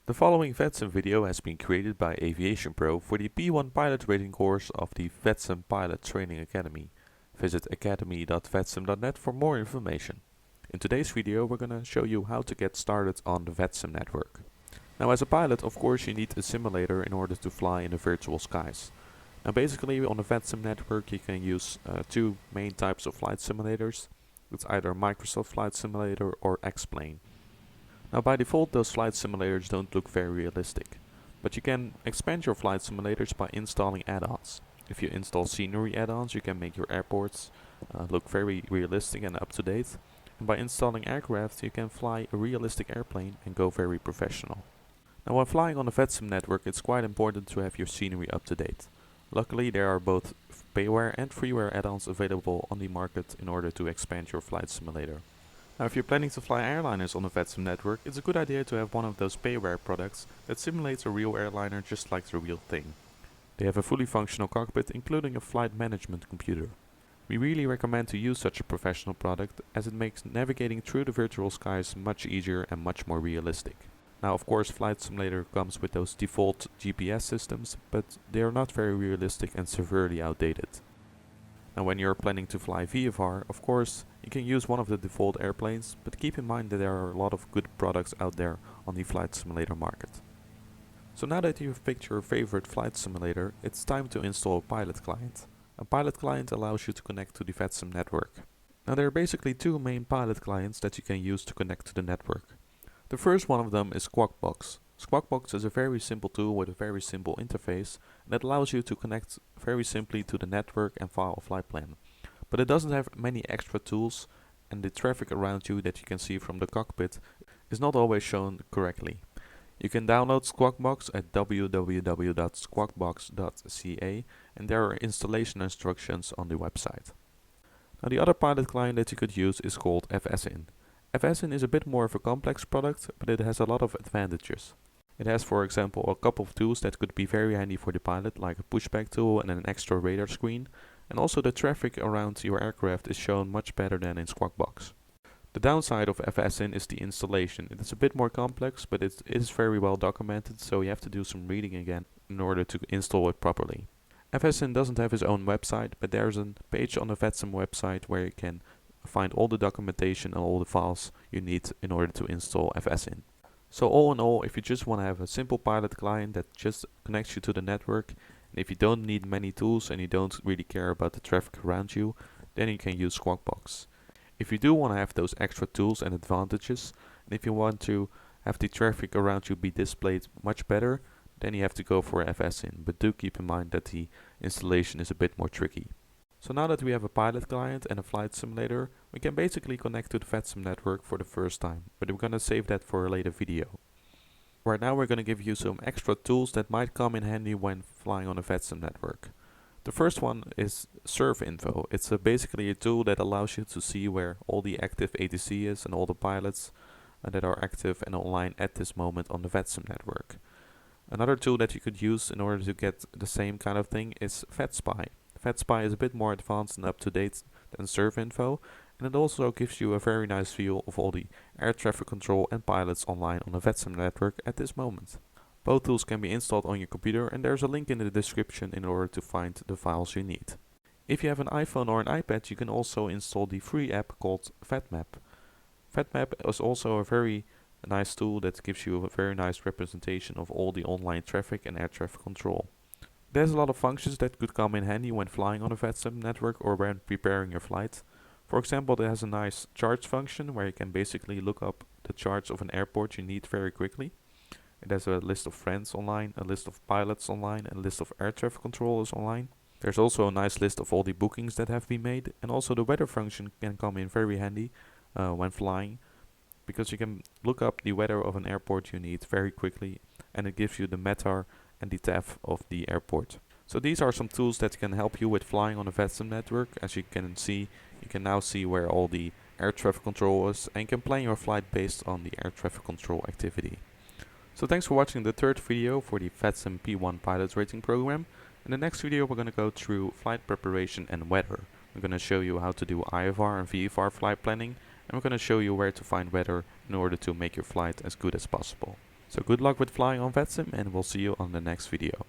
The following Vatsim video has been created by AviationPro for the P1 pilot rating course of the Vatsim Pilot Training Academy. Visit academy.vatsim.net for more information. In today's video we're going to show you how to get started on the Vatsim network. Now as a pilot, of course, you need a simulator in order to fly in the virtual skies. Now basically on the Vatsim network you can use two main types of flight simulators. It's either Microsoft Flight Simulator or X-Plane. Now by default those flight simulators don't look very realistic, but you can expand your flight simulators by installing add-ons. If you install scenery add-ons you can make your airports look very realistic and up to date, and by installing aircraft you can fly a realistic airplane and go very professional. Now when flying on the Vatsim network it's quite important to have your scenery up to date. Luckily there are both payware and freeware add-ons available on the market in order to expand your flight simulator. Now if you're planning to fly airliners on the Vatsim network, it's a good idea to have one of those payware products that simulates a real airliner just like the real thing. They have a fully functional cockpit including a flight management computer. We really recommend to use such a professional product as it makes navigating through the virtual skies much easier and much more realistic. Now of course Flight Simulator comes with those default GPS systems, but they are not very realistic and severely outdated. Now when you're planning to fly VFR, of course you can use one of the default airplanes, but keep in mind that there are a lot of good products out there on the flight simulator market. So now that you've picked your favorite flight simulator, it's time to install a pilot client. A pilot client allows you to connect to the Vatsim network. Now there are basically two main pilot clients that you can use to connect to the network. The first one of them is Squawkbox. Squawkbox is a very simple tool with a very simple interface that allows you to connect very simply to the network and file a flight plan. But it doesn't have many extra tools, and the traffic around you that you can see from the cockpit is not always shown correctly. You can download Squawkbox at www.squawkbox.ca, and there are installation instructions on the website. Now the other pilot client that you could use is called FSIN. FSIN is a bit more of a complex product, but it has a lot of advantages. It has, for example, a couple of tools that could be very handy for the pilot, like a pushback tool and an extra radar screen, and also the traffic around your aircraft is shown much better than in Squawkbox. The downside of FSIN is the installation. It is a bit more complex, but it is very well documented, so you have to do some reading again in order to install it properly. FSIN doesn't have its own website, but there's a page on the Vatsim website where you can find all the documentation and all the files you need in order to install FSIN. So all in all, if you just want to have a simple pilot client that just connects you to the network, and if you don't need many tools and you don't really care about the traffic around you, then you can use Squawkbox. If you do want to have those extra tools and advantages, and if you want to have the traffic around you be displayed much better, then you have to go for FSIN, but do keep in mind that the installation is a bit more tricky. So now that we have a pilot client and a flight simulator, we can basically connect to the Vatsim network for the first time, but we're gonna save that for a later video. Right now we're gonna give you some extra tools that might come in handy when flying on the Vatsim network. The first one is Surf Info. It's basically a tool that allows you to see where all the active ATC is and all the pilots that are active and online at this moment on the Vatsim network. Another tool that you could use in order to get the same kind of thing is VatSpy. VatSpy is a bit more advanced and up to date than Surf Info, and it also gives you a very nice view of all the air traffic control and pilots online on the Vatsim network at this moment. Both tools can be installed on your computer, and there's a link in the description in order to find the files you need. If you have an iPhone or an iPad, you can also install the free app called VatMap. VatMap is also a very nice tool that gives you a very nice representation of all the online traffic and air traffic control. There's a lot of functions that could come in handy when flying on a Vatsim network or when preparing your flight. For example, it has a nice charts function where you can basically look up the charts of an airport you need very quickly. It has a list of friends online, a list of pilots online, and a list of air traffic controllers online. There's also a nice list of all the bookings that have been made, and also the weather function can come in very handy when flying, because you can look up the weather of an airport you need very quickly, and it gives you the METAR and the TAF of the airport. So these are some tools that can help you with flying on the Vatsim network. As you can see, you can now see where all the air traffic control is, and you can plan your flight based on the air traffic control activity. So thanks for watching the third video for the Vatsim P1 pilot rating program. In the next video we're going to go through flight preparation and weather. We're going to show you how to do IFR and VFR flight planning, and we're going to show you where to find weather in order to make your flight as good as possible. So good luck with flying on Vatsim, and we'll see you on the next video.